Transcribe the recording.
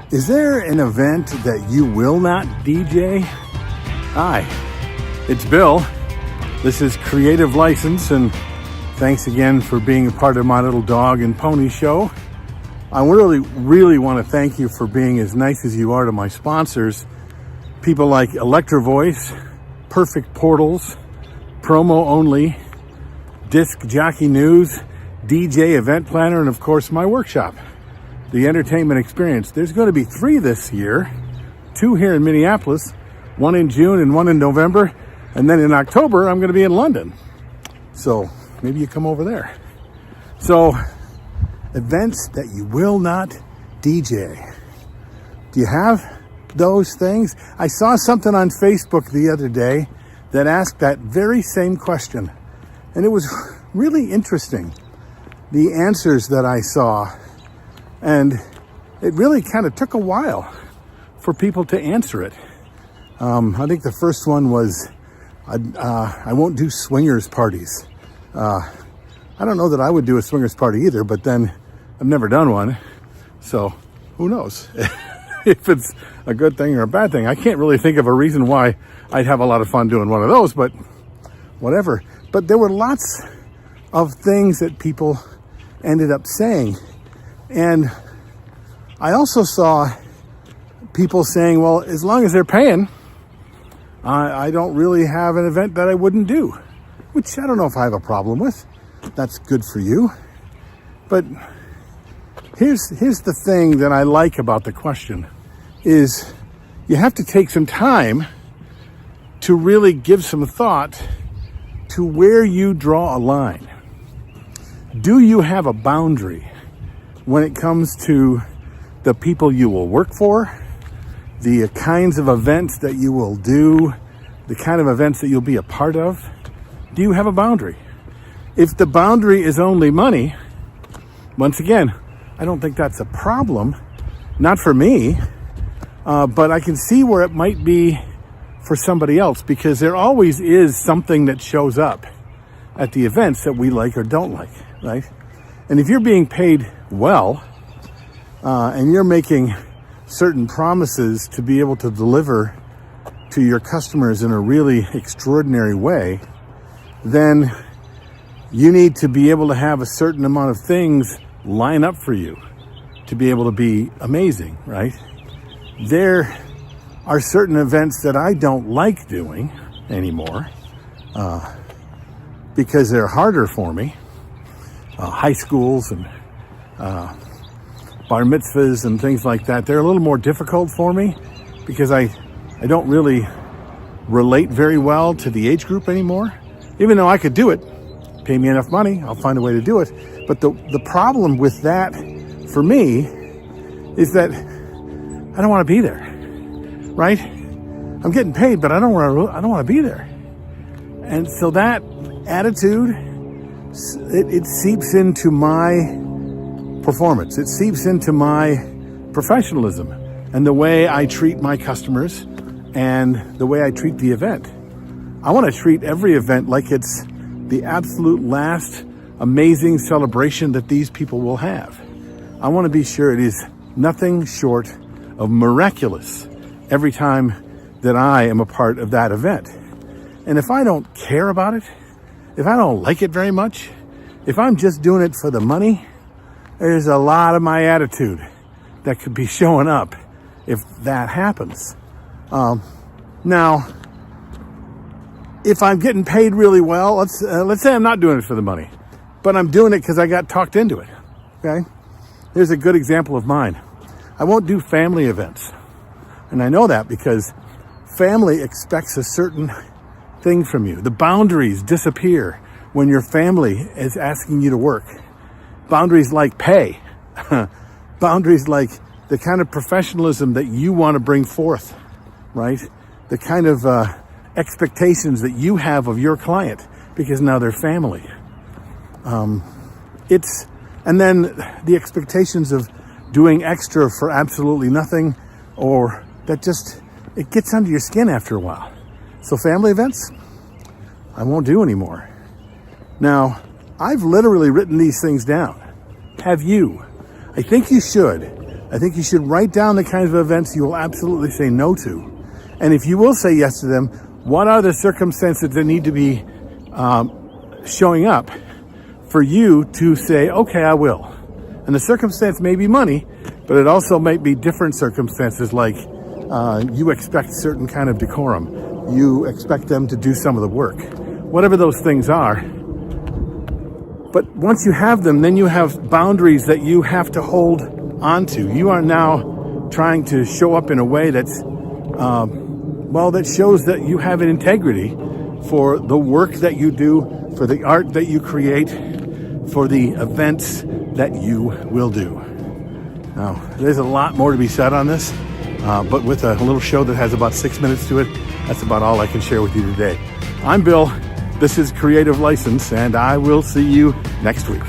Is there an event that you will not DJ? Hi, it's Bill. This is Creative License, and thanks again for being a part of my little dog and pony show. I really want to thank you for being as nice as you are to my sponsors. People like Electro Voice, Perfect Portals, Promo Only, Disc Jockey News, DJ Event Planner, and of course my workshop, the Entertainment Experience. There's going to be 3 this year, 2 here in Minneapolis, 1 in June and 1 in November. And then in October, I'm going to be in London. So maybe you come over there. So events that you will not DJ. Do you have those things? I saw something on Facebook the other day that asked that very same question. And it was really interesting, the answers that I saw. And it really kind of took a while for people to answer it. I think the first one was, I won't do swingers parties. I don't know that I would do a swingers party either, but then I've never done one. So who knows if it's a good thing or a bad thing. I can't really think of a reason why I'd have a lot of fun doing one of those, but whatever. But there were lots of things that people ended up saying. And I also saw people saying, well, as long as they're paying, I don't really have an event that I wouldn't do, which I don't know if I have a problem with. That's good for you. But here's the thing that I like about the question is you have to take some time to really give some thought to where you draw a line. Do you have a boundary when it comes to the people you will work for, the kinds of events that you will do, the kind of events that you'll be a part of? Do you have a boundary? If the boundary is only money, once again, I don't think that's a problem. Not for me, but I can see where it might be for somebody else, because there always is something that shows up at the events that we like or don't like, right? And if you're being paid well, and you're making certain promises to be able to deliver to your customers in a really extraordinary way, then you need to be able to have a certain amount of things line up for you to be able to be amazing, right? There are certain events that I don't like doing anymore because they're harder for me. High schools and bar mitzvahs and things like that, they're a little more difficult for me because I don't really relate very well to the age group anymore. Even though I could do it, pay me enough money, I'll find a way to do it. But the problem with that for me is that I don't want to be there, right? I'm getting paid, but I don't want to be there. And so that attitude, it seeps into my performance. It seeps into my professionalism and the way I treat my customers and the way I treat the event. I want to treat every event like it's the absolute last amazing celebration that these people will have. I want to be sure it is nothing short of miraculous every time that I am a part of that event. And if I don't care about it, if I don't like it very much, if I'm just doing it for the money, there's a lot of my attitude that could be showing up if that happens. Now, if I'm getting paid really well, let's say I'm not doing it for the money, but I'm doing it because I got talked into it, okay? Here's a good example of mine. I won't do family events. And I know that because family expects a certain thing from you. The boundaries disappear when your family is asking you to work. Boundaries like pay. Boundaries like the kind of professionalism that you want to bring forth, right? The kind of expectations that you have of your client, because now they're family. And then the expectations of doing extra for absolutely nothing, or that just, it gets under your skin after a while. So family events, I won't do anymore. Now, I've literally written these things down. Have you? I think you should. I think you should write down the kinds of events you will absolutely say no to. And if you will say yes to them, what are the circumstances that need to be showing up for you to say, okay, I will. And the circumstance may be money, but it also might be different circumstances, like you expect certain kind of decorum. You expect them to do some of the work. Whatever those things are. But once you have them, then you have boundaries that you have to hold onto. You are now trying to show up in a way that's, that shows that you have an integrity for the work that you do, for the art that you create, for the events that you will do. Now, there's a lot more to be said on this, but with a little show that has about 6 minutes to it, that's about all I can share with you today. I'm Bill. This is Creative License, and I will see you next week.